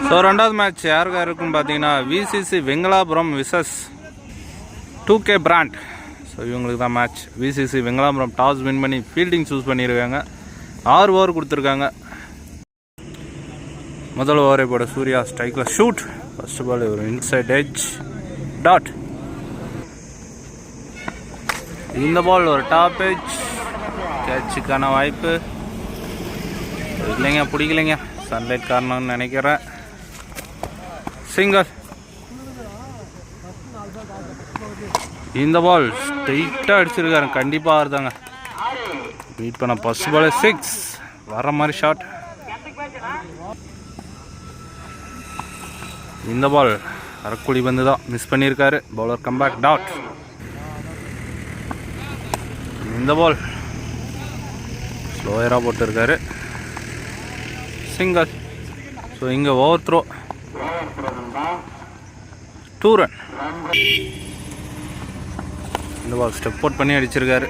So ரெண்டாவது match யாருக்கா இருக்குன்னு பார்த்தீங்கன்னா விசிசி வெங்கலாபுரம் விசஸ் 2K பிராண்ட். ஸோ இவங்களுக்கு தான் மேட்ச். விசிசி வெங்கலாபுரம் டாஸ் வின் பண்ணி ஃபீல்டிங் சூஸ் பண்ணியிருக்காங்க. 6 ஓவர் கொடுத்துருக்காங்க. முதல் ஓவரை போட சூர்யா ஸ்ட்ரைக்கில் ஷூட். ஃபர்ஸ்ட் பால் ஒரு இன்சைட் எட்ஜ் டாட். இந்த பால் ஒரு டாப் எட்ஜ். கேட்சுக்கான வாய்ப்பு இல்லைங்க, பிடிக்கலைங்க. சன்லைட் காரணம்னு நினைக்கிறேன். சிங்கிள். இந்த பால் ஸ்ட்ரைட்டாக அடிச்சிருக்காரு. கண்டிப்பாக ஆறுதாங்க. பீட் பண்ண ஃபர்ஸ்ட் பால் 6 வர மாதிரி ஷாட். இந்த பால் அரக்குழி வந்து தான் மிஸ் பண்ணியிருக்காரு. Bowler comeback dot. இந்த பால் ஸ்லோயராக போட்டிருக்காரு. சிங்கிள். ஸோ இங்கே ஓவர் த்ரோ 2 ரன். இந்த பால் ஸ்டெப் அவுட் பண்ணி அடிச்சிருக்காரு.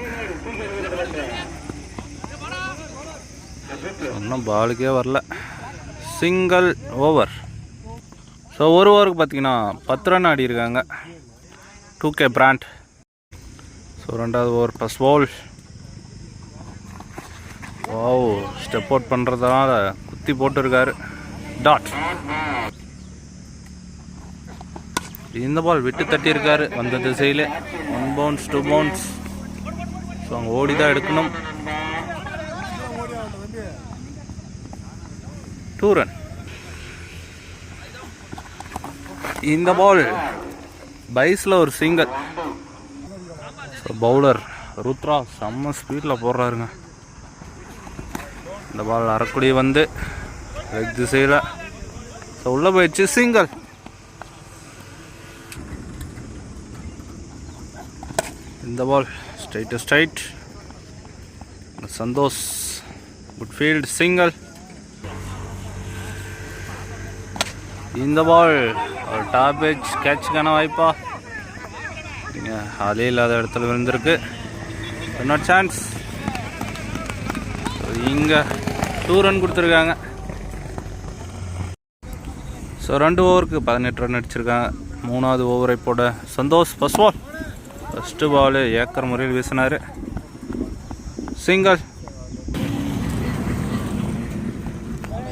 இன்னும் பாலுக்கே வரல. Single over. ஸோ ஒரு ஓவருக்கு பார்த்தீங்கன்னா 10 ரன் ஆடி இருக்காங்க 2K பிராண்ட். ஸோ ரெண்டாவது over first ball. Wow, step out பண்ணுறதுனால குத்தி போட்டிருக்காரு. டாட். இந்த பால் விட்டு தட்டியிருக்காரு வந்த திசையில். 1 பவுன்ஸ் 2 பவுன்ஸ். ஸோ அங்கே ஓடி தான் எடுக்கணும். 2 ரன். இந்த பால் பைஸில் ஒரு சிங்கிள். ஸோ பவுலர் ருத்ரா செம்ம ஸ்பீடில் போடுறாருங்க. இந்த பால் அரைக்குடி வந்து லெக் திசையில். ஸோ உள்ளே போயிடுச்சு. சிங்கிள். இந்த ball straight. Santhosh good field. Single. இந்த பால் ஒரு டாப் எட்ஜ். கேட்சுக்கான வாய்ப்பா? ஆளே இல்லாத இடத்துல விழுந்திருக்கு. இன்னொரு சான்ஸ். இங்கே 2 ரன் கொடுத்துருக்காங்க. ஸோ 2 ஓவருக்கு 18 ரன் அடிச்சிருக்காங்க. 3வது ஓவரை போட Santhosh first ball. First ball ஏக்கர் முறையில் வீசினார். சிங்கிள்.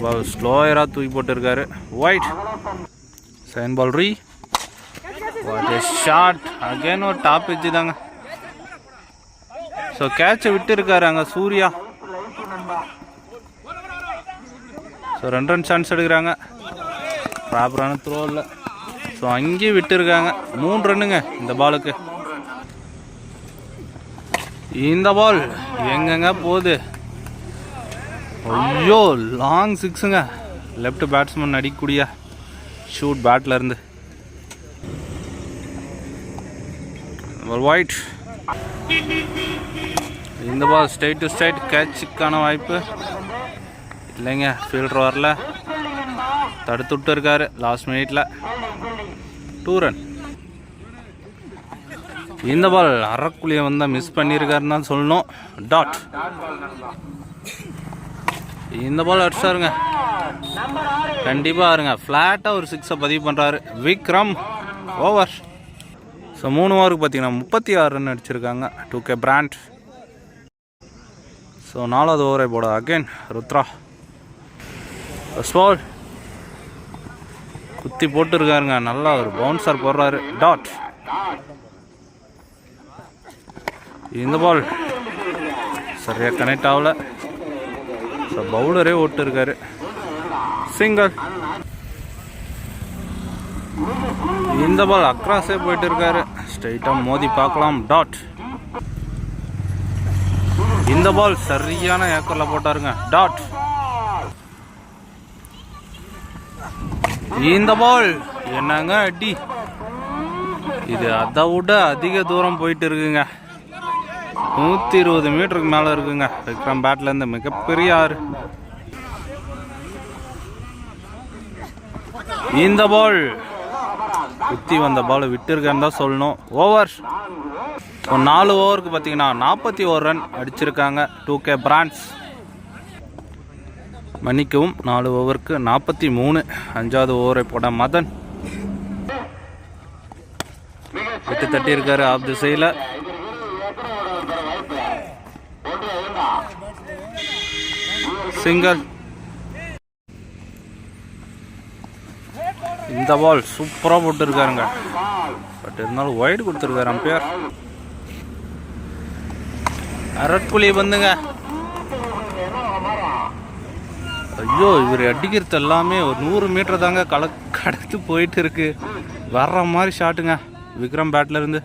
பால் ஸ்லோயராக தூக்கி போட்டிருக்காரு. ஒயிட். செகண்ட் பால் ரீ. What a shot. அகைன் ஒரு டாப் எட்ஜ் தாங்க. ஸோ கேட்சை விட்டு இருக்காரு அங்கே சூர்யா. ஸோ 2 ரன் சான்ஸ் எடுக்கிறாங்க. ப்ராப்பரான த்ரோ இல்லை. ஸோ அங்கேயும் விட்டுருக்காங்க. 3 ரன்னுங்க இந்த பாலுக்கு. இந்த பால் எங்கங்க போகுது? ஐயோ, லாங் 6ங்க. லெஃப்ட் பேட்ஸ்மேன் அடிக்கக்கூடிய ஷூட் பேட்டில் இருந்து. ஒயிட். இந்த பால் ஸ்ட்ரைட் டு ஸ்ட்ரைட். கேட்சுக்கான வாய்ப்பு இல்லைங்க. ஃபீல்டர் வரல. தடுத்து விட்டு இருக்காரு லாஸ்ட் மினிட்ல. 2 ரன். இந்த பால் அரைக்குழியை வந்தால் மிஸ் பண்ணியிருக்காருன்னு தான் சொல்லணும். டாட். இந்த பால் அடிச்சாருங்க. கண்டிப்பாக இருங்க. ஃப்ளாட்டாக ஒரு 6 பதிவு பண்ணுறாரு விக்ரம். ஓவர். ஸோ 3 ஓவருக்கு பார்த்தீங்கன்னா 36 ரன் அடிச்சிருக்காங்க 2K பிராண்ட். ஸோ 4வது ஓவரை போட அகைன் ருத்ரா. ஃபர்ஸ்ட் பால் குத்தி போட்டுருக்காருங்க. நல்லா ஒரு பவுன்சர் போடுறாரு. டாட். இந்த பால் சரியாக கனெக்ட் ஆகல. ஸோ பவுலரே ஓட்டு இருக்காரு. சிங்கிள். இந்த பால் அக்ராஸே போயிட்டு இருக்காரு. ஸ்ட்ரைட்டாக மோதி பார்க்கலாம். டாட். இந்த பால் சரியான ஏக்கரில் போட்டாருங்க. டாட். இந்த பால் என்னங்க அடி. இது அதை விட அதிக தூரம் போயிட்டு இருக்குங்க. 120 மீட்டருக்கு மேலே இருக்குங்க விக்ரம் பேட்ல இருந்து. மிகப்பெரிய ஆறு. இந்த பால் குத்தி வந்த பால் விட்டுருக்கேன்னு தான் சொல்லணும். ஓவர். 4 ஓவருக்கு பார்த்தீங்கன்னா 41 ரன் அடிச்சிருக்காங்க 2K பிராண்ட்ஸ். மன்னிக்கவும் 4 ஓவருக்கு 43. 5வது ஓவரை போட மதன் விட்டு தட்டி இருக்காரு ஆஃப் திசையில். சிங்கிள். இந்த பால் சூப்பராக போட்டுருக்காருங்க. பட் இருந்தாலும் வைடு கொடுத்துருக்காரு அம்பையர். அரட்குழி வந்துங்க. ஐயோ, இவர் அடிக்கிறது எல்லாமே ஒரு 100 மீட்டர் தாங்க கடத்து போயிட்டு இருக்கு. வர்ற மாதிரி ஷாட்டுங்க விக்ரம் பேட்ல இருந்து.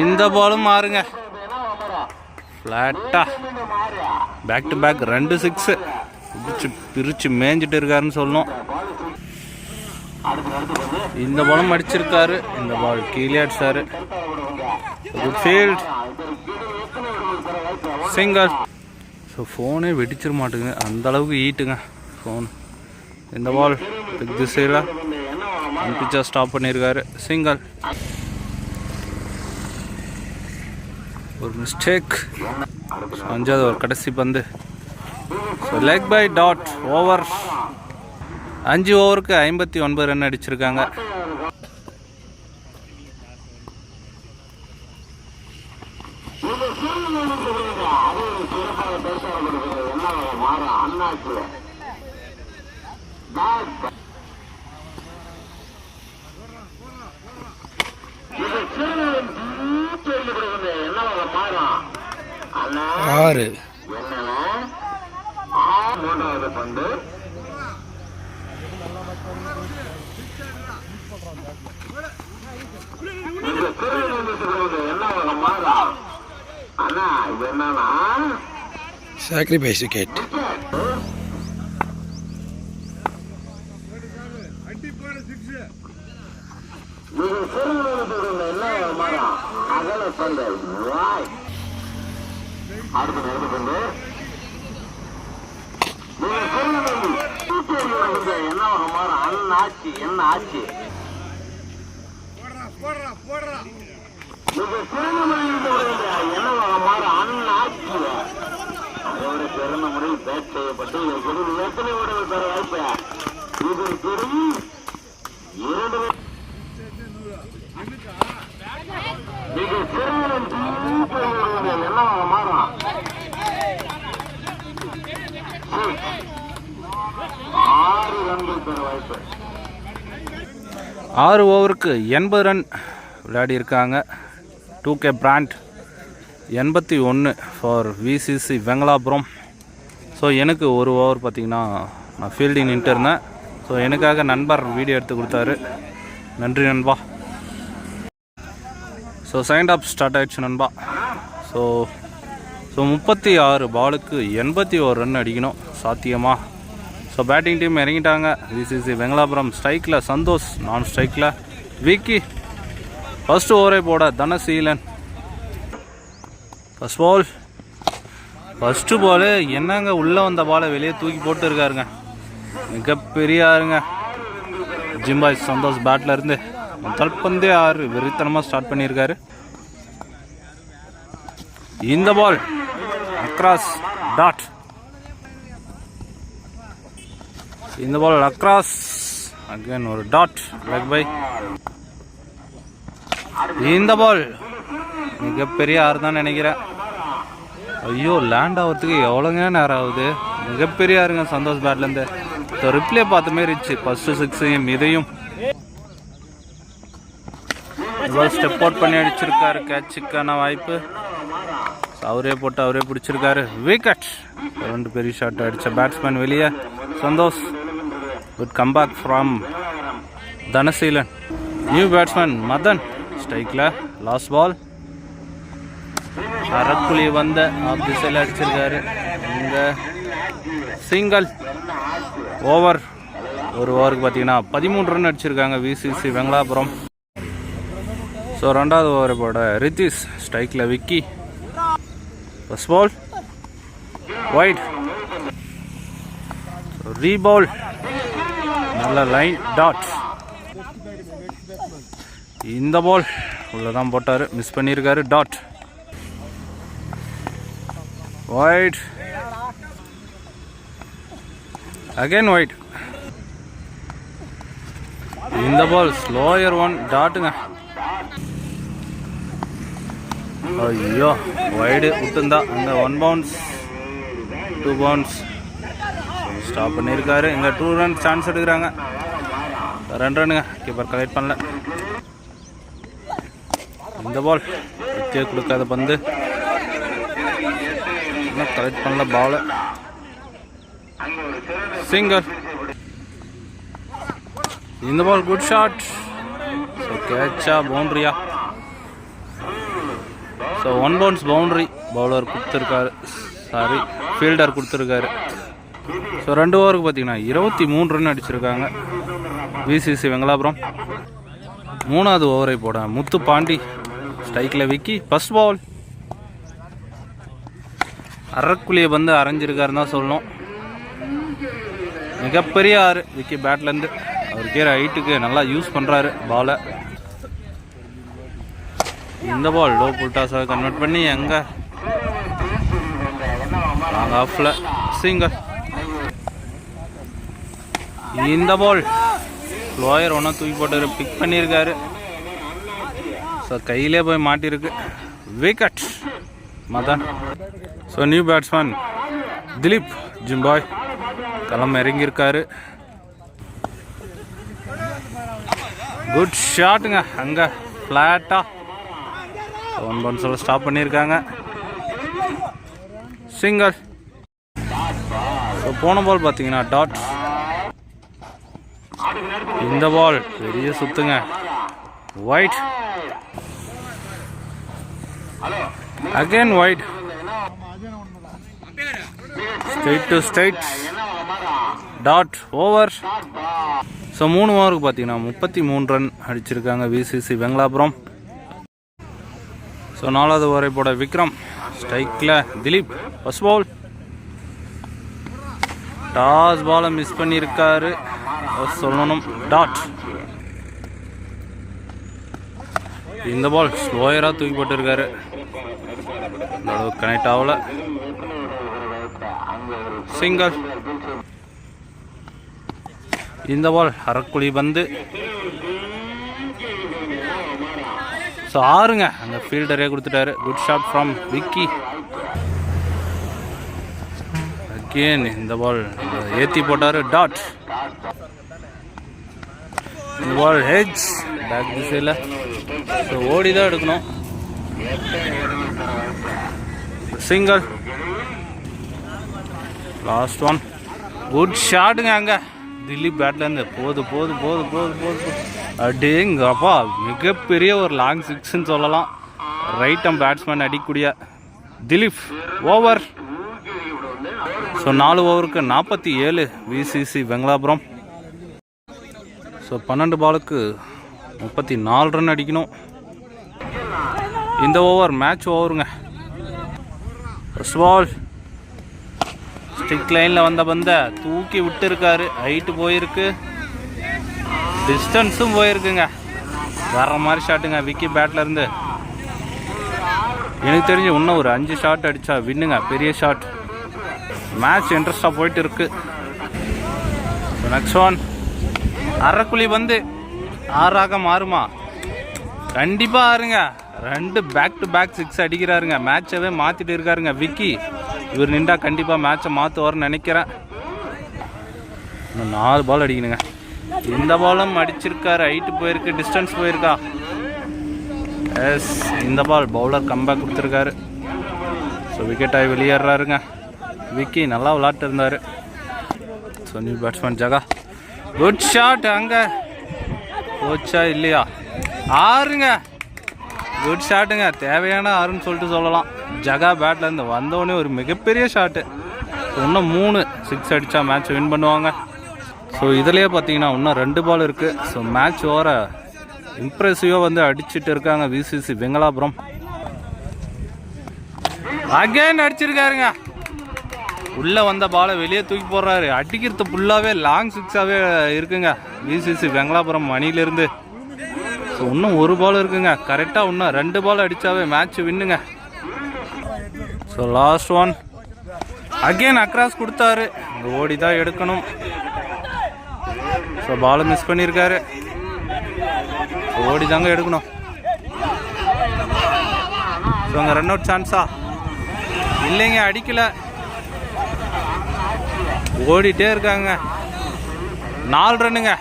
இந்த பாலும் மாறுங்க. ஃப்ளாட்டா பேக் டு பேக் 2 6 பிரிச்சு மேய்ஞ்சிட்டு இருக்காருன்னு சொல்லணும். இந்த பாலும் அடிச்சிருக்காரு. இந்த பால் கீழே அடிச்சாரு. Good field. சிங்கிள். ஸோ ஃபோனே வெடிச்சிட மாட்டேங்குது, அந்த அளவுக்கு ஈட்டுங்க ஃபோன். இந்த பால் திசையில் பிச்சர் ஸ்டாப் பண்ணியிருக்காரு. சிங்கிள். ஒரு மிஸ்டேக். 5வது ஒரு கடைசி பந்து. So leg by dot. Over 5 ஓவருக்கு 59 ரன் அடிச்சிருக்காங்க. ஆறு. 3வது பந்து. Sacrifice wicket. என்ன ஆச்சு? அதோட சிறந்த முறையில் பேட் செய்யப்பட்டு எத்தனை ஓடுகள் பெற வாய்ப்பு? இது பெரும் 2 மிக சிறந்த என்னவாக மாறும்? 6 ரன்கள் பெற வாய்ப்பு. 6 ஓவருக்கு 80 ரன் விளையாடி இருக்காங்க. 2K பிராண்ட் 81 ஃபார் விசிசி வெங்கலாபுரம். ஸோ எனக்கு ஒரு ஓவர் பார்த்திங்கன்னா நான் ஃபீல்டிங் நின்ட்டு இருந்தேன். ஸோ எனக்காக நண்பர் வீடியோ எடுத்து கொடுத்தாரு. நன்றி நண்பா. ஸோ செகண்ட் ஆஃப் ஸ்டார்ட் ஆகிடுச்சு நண்பா. ஸோ 36 பாலுக்கு 81 ரன் அடிக்கணும் சாத்தியமா? ஸோ பேட்டிங் டீம் இறங்கிட்டாங்க. விசிசி வெங்கலாபுரம் ஸ்ட்ரைக்கில் சந்தோஷ், நான் ஸ்ட்ரைக்கில் விக்கி. ஃபஸ்ட்டு ஓவரை போட தனசீலன். ஃபஸ்ட்டு பால் என்னங்க உள்ளே வந்த பாலை வெளியே தூக்கி போட்டு இருக்காருங்க. மிகப்பெரிய ஆறுங்க. ஜிம்பாய் சந்தோஷ் பேட்டில் இருந்து முதல் பந்தே 6 வெறித்தனமாக ஸ்டார்ட் பண்ணியிருக்காரு. இந்த பால் அக்ராஸ் டாட். இந்த பால் அக்ராஸ் அகைன் ஒரு டாட் லெக் பை. இந்த பால் மிகப்பெரிய 6 தான் நினைக்கிறேன். ஐயோ, லேண்ட் ஆகிறதுக்கு எவ்வளோங்க நேரம் ஆகுது. மிகப்பெரிய ஆறுங்க சந்தோஷ் பேட்லேருந்து. ரிப்ளே பார்த்த மாதிரி இருந்துச்சு ஃபஸ்ட்டு 6 இதையும். ஸ்டெப் அவுட் பண்ணி அடிச்சிருக்காரு. கேட்சுக்கான வாய்ப்பு. அவரே போட்டு அவரே பிடிச்சிருக்காரு. விக்கெட். 2 பெரிய ஷாட் அடித்த பேட்ஸ்மேன் வெளியே. Santhosh. Good comeback from Dhanaseelan. New batsman Madhan ஸ்ட்ரைக்கில். லாஸ்ட் பால். அரக்குழி வந்த ஆஃப் திசையில் அடிச்சிருக்காரு. இங்கே சிங்கிள். ஓவர் ஒரு ஓவருக்கு பார்த்தீங்கன்னா 13 ரன் அடிச்சிருக்காங்க விசிசி வெங்கலாபுரம். ஸோ 2வது ஓவரை போட ரித்திஷ் ஸ்ட்ரைக்கில் Vicky. First ball wide. Reball. நல்ல லைன் டாட். இந்த பால் உள்ளதான் போட்டார், மிஸ் பண்ணியிருக்காரு. Dot wide. Again wide. இந்த பால் ஸ்லோயர் ஒன் டாட்டுங்க. ஐயோ வைடு விட்டுருந்தா அங்கே 1 பவுன்ஸ் 2 பவுன்ஸ் ஸ்டாப் பண்ணியிருக்காரு. இங்கே 2 ரன் சான்ஸ் எடுக்கிறாங்க. 2 ரன்னுங்க. கீப்பர் கலெக்ட் பண்ணல. இந்த பால் விக்கே கொடுக்காத பந்து இன்னும் கலெக்ட் பண்ணல. பால் சிங்கர். இந்த பால் குட் ஷாட். ஸோ கேட்சா பவுண்ட்ரியா? ஸோ 1 பவுன்ஸ் பவுண்ட்ரி பவுலர் கொடுத்துருக்காரு. சாரி ஃபீல்டர் கொடுத்துருக்காரு. ஸோ 2 ஓவருக்கு பார்த்தீங்கன்னா 23 ரன் அடிச்சிருக்காங்க விசிசி வெங்கலாபுரம். 3வது ஓவரை போட முத்து பாண்டி ஸ்ட்ரைக்கில் விக்கி. ஃபர்ஸ்ட் பால் அறக்குழியை வந்து அரைஞ்சிருக்காருன்னு தான் சொல்லணும். மிகப்பெரிய ஆறு விக்கி பேட்லேருந்து. அவர் கேற ஹைட்டுக்கு நல்லா யூஸ் பண்ணுறாரு பாலை. இந்த பால் லோ புல்டாஸாக கன்வெர்ட் பண்ணி எங்கே லாங் ஆஃபில் சிங்கர். இந்த பால் லோயர் ஒன்றா தூக்கி போட்டு பிக் பண்ணியிருக்காரு. ஸோ கையிலே போய் மாட்டிருக்கு. Wicket Madhan. So new batsman Dilip ஜிம்பாய் களம் இறங்கியிருக்காரு. குட் ஷாட்டுங்க. அங்கே ஃப்ளாட்டாக 1 பவுன்ஸில் ஸ்டாப் பண்ணியிருக்காங்க. சிங்கர். ஸோ போன பால் பார்த்தீங்கன்னா டாட். இந்த பால் பெரிய சுத்துங்க. Wide. Again wide. Straight to straight dot over. So 3 ஓவருக்கு பார்த்தீங்கன்னா 33 ரன் அடிச்சிருக்காங்க விசிசி வெங்கலாபுரம். ஸோ 4வது ஓவரை போட விக்ரம் ஸ்ட்ரைக்கில் திலீப். ஃபர்ஸ்ட் பால் டாஸ் பாலை மிஸ் பண்ணியிருக்காரு சொல்லணும். டாட். இந்த பால் ஸ்லோயராக தூக்கி போட்டிருக்காரு. கனெக்ட் ஆகல. சிங்கர். இந்த பால் அறக்குழி பந்து. ஸோ 6ங்க. அந்த ஃபீல்டரே கொடுத்துட்டாரு. Good shot from Vicky. Again இந்த பால் ஏற்றி போட்டார். டாட். இந்த பால் ஹெட்ஜ் பேக் திசையில். ஸோ ஓடி தான் எடுக்கணும். சிங்கர். Last one. குட் ஷாட்டுங்க. அங்கே திலீப் பேட்லேருந்து போது போது போது போது போது அப்படிங்கப்பா மிகப்பெரிய ஒரு லாங் சிக்ஸ்ன்னு சொல்லலாம். ரைட் ஆம் பேட்ஸ்மேன் அடிக்கக்கூடிய திலீப். ஓவர். ஸோ 4 ஓவருக்கு 47 விசிசி வெங்கலாபுரம். ஸோ 12 பாலுக்கு 34 ரன் அடிக்கணும். இந்த ஓவர் மேட்ச் ஓவருங்க. ஃபர்ஸ்ட் பால் ஸ்டிக் லைனில் வந்த பந்தை தூக்கி விட்டு இருக்காரு. ஹைட்டு போயிருக்கு, டிஸ்டன்ஸும் போயிருக்குங்க. வேற மாதிரி ஷாட்டுங்க விக்கி பேட்லேருந்து. எனக்கு தெரிஞ்சு இன்னும் ஒரு 5 ஷாட் அடித்தா வின்னுங்க. பெரிய ஷாட். மேட்ச் இன்ட்ரெஸ்டாக போயிட்டு இருக்கு. நெக்ஸ்ட் ஒன் அரைக்குழி வந்து 6ஆக மாறுமா? கண்டிப்பாக ஆறுங்க. 2 பேக் டு பேக் 6 அடிக்கிறாருங்க. மேட்சவே மாற்றிட்டு இருக்காருங்க விக்கி. இவர் நின்றா கண்டிப்பாக மேட்சை மாற்றுவார்னு நினைக்கிறேன். இன்னும் 4 பால் அடிக்கணுங்க. இந்த பாலும் அடிச்சிருக்காரு. ஹைட்டு போயிருக்கு, டிஸ்டன்ஸ் போயிருக்கா. எஸ், இந்த பால் பவுலர் கம்பேக் கொடுத்துருக்காரு. ஸோ விக்கெட்டாகி வெளியேறாருங்க. விக்கி நல்லா விளாட்டு இருந்தார். So new batsman Jaga. Good shot. அங்கே போச்சா இல்லையா? 6ங்க. குட் ஷாட்டுங்க. தேவையான 6ன்னு சொல்லிட்டு சொல்லலாம். ஜகா பேட்லேருந்து வந்தோடனே ஒரு மிகப்பெரிய ஷாட்டு. இன்னும் 3 6 அடித்தா மேட்ச் வின் பண்ணுவாங்க. ஸோ இதிலே பார்த்தீங்கன்னா இன்னும் 2 பால் இருக்குது. ஸோ மேட்ச் ஓவர இம்ப்ரெசிவாக வந்து அடிச்சுட்டு இருக்காங்க விசிசி வெங்கலாபுரம். அகைன் அடிச்சிருக்காருங்க. உள்ளே வந்த பாலை வெளியே தூக்கி போடுறாரு. அடிக்கிறது ஃபுல்லாகவே லாங் 6ஆகவே இருக்குங்க விசிசி வெங்கலாபுரம் அணியிலிருந்து. ஸோ இன்னும் 1 பால் இருக்குங்க. கரெக்டாக இன்னும் 2 பால் அடித்தாவே மேட்ச் வின்னுங்க. So last one again across கொடுத்தாரு. இந்த ஓடி தான் எடுக்கணும். ஸோ பால் மிஸ் பண்ணியிருக்காரு. ஓடி தாங்க எடுக்கணும். ஸோ அங்கே ரன் அவுட் சான்ஸா இல்லைங்க, அடிக்கல. ஓடிட்டே இருக்காங்க. 4 ரன்னுங்க.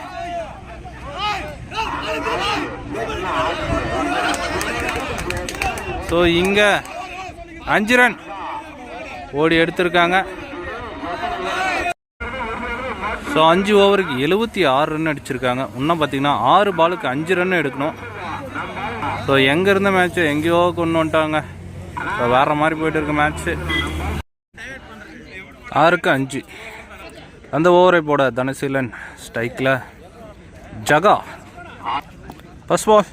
ஸோ இங்கே 5 ரன் ஓடி எடுத்திருக்காங்க. ஸோ 5 ஓவருக்கு 76 ரன் அடிச்சிருக்காங்க. இன்னும் பார்த்தீங்கன்னா 6 பாலுக்கு 5 ரன் எடுக்கணும். ஸோ எங்கே இருந்த மேட்ச்சு எங்கேயோ கொண்டு வந்துட்டாங்க. ஸோ வேறு மாதிரி போயிட்டு இருக்கு மேட்ச்சு. 6க்கு 5 அந்த ஓவரை போட தனசீலன் ஸ்ட்ரைக்கில். ஜகா ஃபர்ஸ்ட் பால்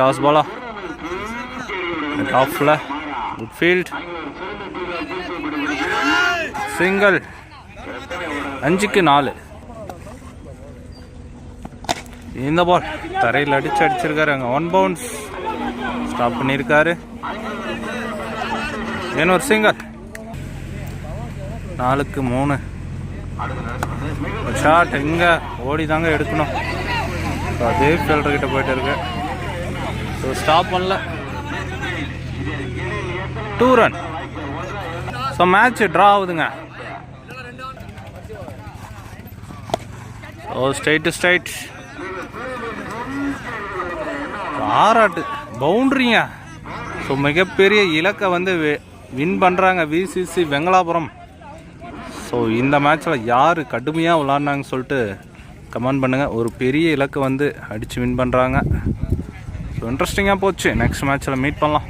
டாஸ் பாலா ஆஃபில். Good field, single. 5க்கு 4 இந்த பால் தரையில் அடிச்சிருக்காரு. அங்கே 1 பவுன்ஸ் ஸ்டாப் பண்ணியிருக்காரு. இன்னொரு சிங்கிள். 4க்கு 3 ஷாட். எங்கே ஓடி தாங்க எடுக்கணும். ஸோ அதே ஃபீல்டர்கிட்ட போயிட்டு இருக்கு. ஸோ ஸ்டாப் பண்ணல. 2 ரன். ஸோ மேட்ச் ட்ரா ஆகுதுங்க. ஸோ ஸ்ட்ரைட் ஆராட்டு பவுண்ட்ரிங்க. ஸோ மிகப்பெரிய இலக்கை வந்து வின் பண்ணுறாங்க விசிசி வெங்கலாபுரம். ஸோ இந்த மேட்ச்சில் யார் கடுமையாக விளாட்னாங்கன்னு சொல்லிட்டு கமெண்ட் பண்ணுங்கள். ஒரு பெரிய இலக்கை வந்து அடித்து வின் பண்ணுறாங்க. ஸோ இன்ட்ரெஸ்டிங்காக போச்சு. நெக்ஸ்ட் மேட்ச்சில் மீட் பண்ணலாம்.